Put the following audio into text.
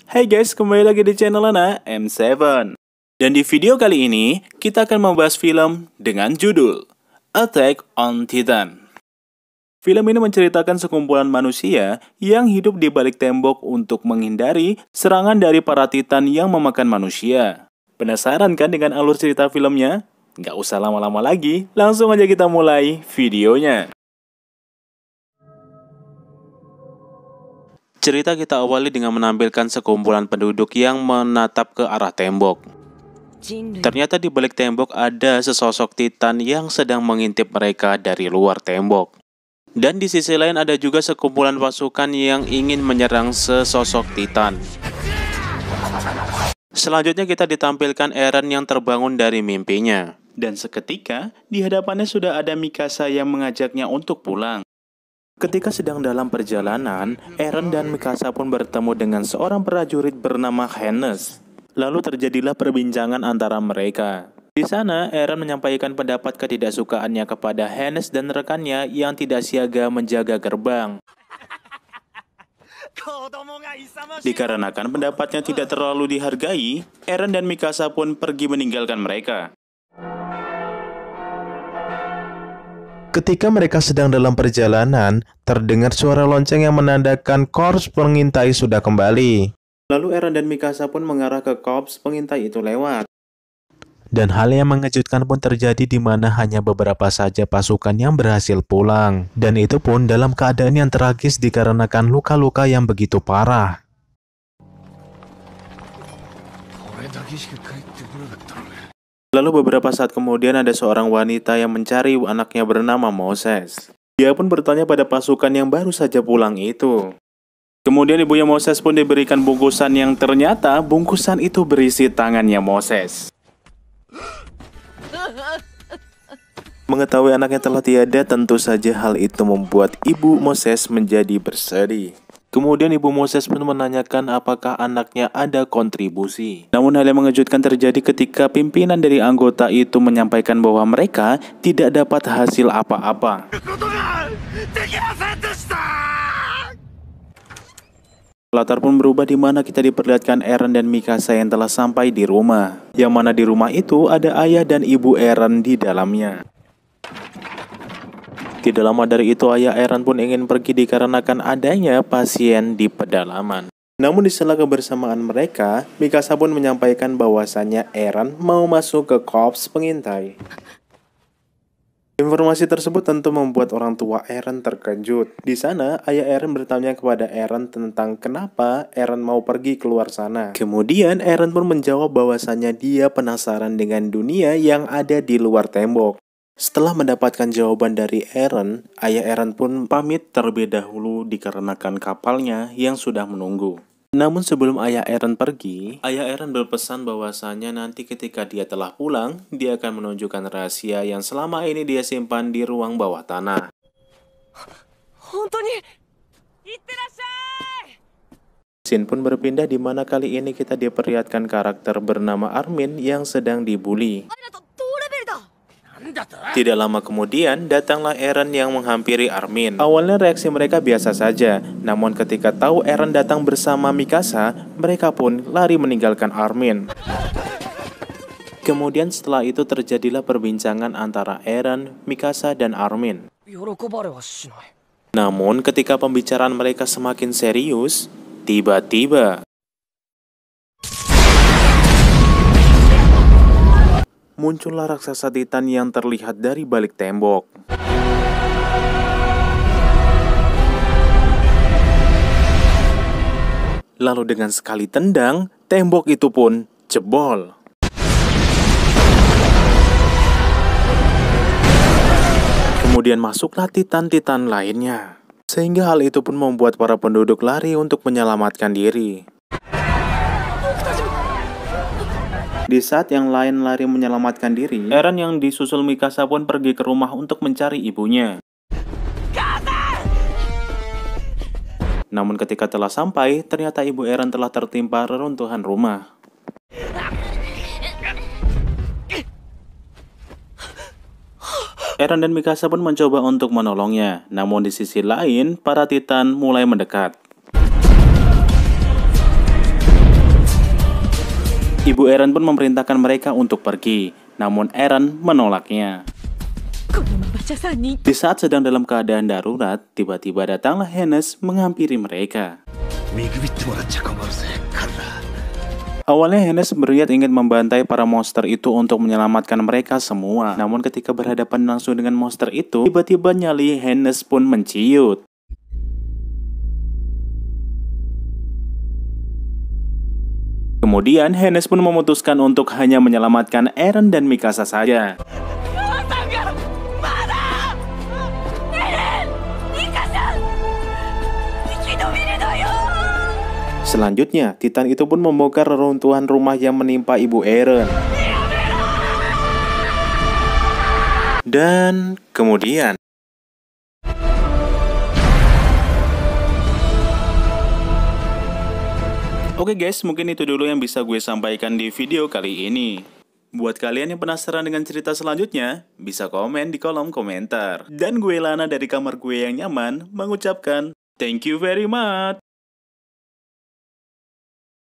Hai guys, kembali lagi di channel Lana M7. Dan di video kali ini, kita akan membahas film dengan judul Attack on Titan. Film ini menceritakan sekumpulan manusia yang hidup di balik tembok untuk menghindari serangan dari para Titan yang memakan manusia. Penasaran kan dengan alur cerita filmnya? Nggak usah lama-lama lagi, langsung aja kita mulai videonya. Cerita kita awali dengan menampilkan sekumpulan penduduk yang menatap ke arah tembok. Ternyata di balik tembok ada sesosok Titan yang sedang mengintip mereka dari luar tembok. Dan di sisi lain ada juga sekumpulan pasukan yang ingin menyerang sesosok Titan. Selanjutnya kita ditampilkan Eren yang terbangun dari mimpinya. Dan seketika di hadapannya sudah ada Mikasa yang mengajaknya untuk pulang. Ketika sedang dalam perjalanan, Eren dan Mikasa pun bertemu dengan seorang prajurit bernama Hannes. Lalu terjadilah perbincangan antara mereka. Di sana, Eren menyampaikan pendapat ketidaksukaannya kepada Hannes dan rekannya yang tidak siaga menjaga gerbang. Dikarenakan pendapatnya tidak terlalu dihargai, Eren dan Mikasa pun pergi meninggalkan mereka. Ketika mereka sedang dalam perjalanan, terdengar suara lonceng yang menandakan korps pengintai sudah kembali. Lalu Eren dan Mikasa pun mengarah ke korps pengintai itu lewat. Dan hal yang mengejutkan pun terjadi di mana hanya beberapa saja pasukan yang berhasil pulang. Dan itu pun dalam keadaan yang tragis dikarenakan luka-luka yang begitu parah. Lalu beberapa saat kemudian ada seorang wanita yang mencari anaknya bernama Moses. Dia pun bertanya pada pasukan yang baru saja pulang itu. Kemudian ibunya Moses pun diberikan bungkusan yang ternyata bungkusan itu berisi tangannya Moses. Mengetahui anaknya telah tiada, tentu saja hal itu membuat ibu Moses menjadi bersedih. Kemudian ibu Moses pun menanyakan apakah anaknya ada kontribusi. Namun hal yang mengejutkan terjadi ketika pimpinan dari anggota itu menyampaikan bahwa mereka tidak dapat hasil apa-apa. Latar pun berubah di mana kita diperlihatkan Eren dan Mikasa yang telah sampai di rumah. Yang mana di rumah itu ada ayah dan ibu Eren di dalamnya. Tidak lama dari itu ayah Eren pun ingin pergi dikarenakan adanya pasien di pedalaman. Namun di sela kebersamaan mereka, Mikasa pun menyampaikan bahwasannya Eren mau masuk ke korps pengintai. Informasi tersebut tentu membuat orang tua Eren terkejut. Di sana, ayah Eren bertanya kepada Eren tentang kenapa Eren mau pergi keluar sana. Kemudian Eren pun menjawab bahwasannya dia penasaran dengan dunia yang ada di luar tembok. Setelah mendapatkan jawaban dari Eren, ayah Eren pun pamit terlebih dahulu dikarenakan kapalnya yang sudah menunggu. Namun sebelum ayah Eren pergi, ayah Eren berpesan bahwasanya nanti ketika dia telah pulang, dia akan menunjukkan rahasia yang selama ini dia simpan di ruang bawah tanah. Scene pun berpindah di mana kali ini kita diperlihatkan karakter bernama Armin yang sedang dibully. Tidak lama kemudian, datanglah Eren yang menghampiri Armin. Awalnya reaksi mereka biasa saja, namun ketika tahu Eren datang bersama Mikasa, mereka pun lari meninggalkan Armin. Kemudian setelah itu terjadilah perbincangan antara Eren, Mikasa, dan Armin. Namun ketika pembicaraan mereka semakin serius, tiba-tiba muncullah raksasa Titan yang terlihat dari balik tembok. Lalu dengan sekali tendang, tembok itu pun jebol. Kemudian masuklah Titan-Titan lainnya. Sehingga hal itu pun membuat para penduduk lari untuk menyelamatkan diri. Di saat yang lain lari menyelamatkan diri, Eren yang disusul Mikasa pun pergi ke rumah untuk mencari ibunya. Namun ketika telah sampai, ternyata ibu Eren telah tertimpa reruntuhan rumah. Eren dan Mikasa pun mencoba untuk menolongnya, namun di sisi lain, para Titan mulai mendekat. Ibu Eren pun memerintahkan mereka untuk pergi, namun Eren menolaknya. Di saat sedang dalam keadaan darurat, tiba-tiba datanglah Hennes menghampiri mereka. Awalnya Hennes berniat ingin membantai para monster itu untuk menyelamatkan mereka semua. Namun ketika berhadapan langsung dengan monster itu, tiba-tiba nyali Hennes pun menciut. Kemudian Hennes pun memutuskan untuk hanya menyelamatkan Eren dan Mikasa saja. Selanjutnya, Titan itu pun membongkar reruntuhan rumah yang menimpa Ibu Eren. Dan kemudian oke guys, mungkin itu dulu yang bisa gue sampaikan di video kali ini. Buat kalian yang penasaran dengan cerita selanjutnya, bisa komen di kolom komentar. Dan gue Lana dari kamar gue yang nyaman mengucapkan thank you very much.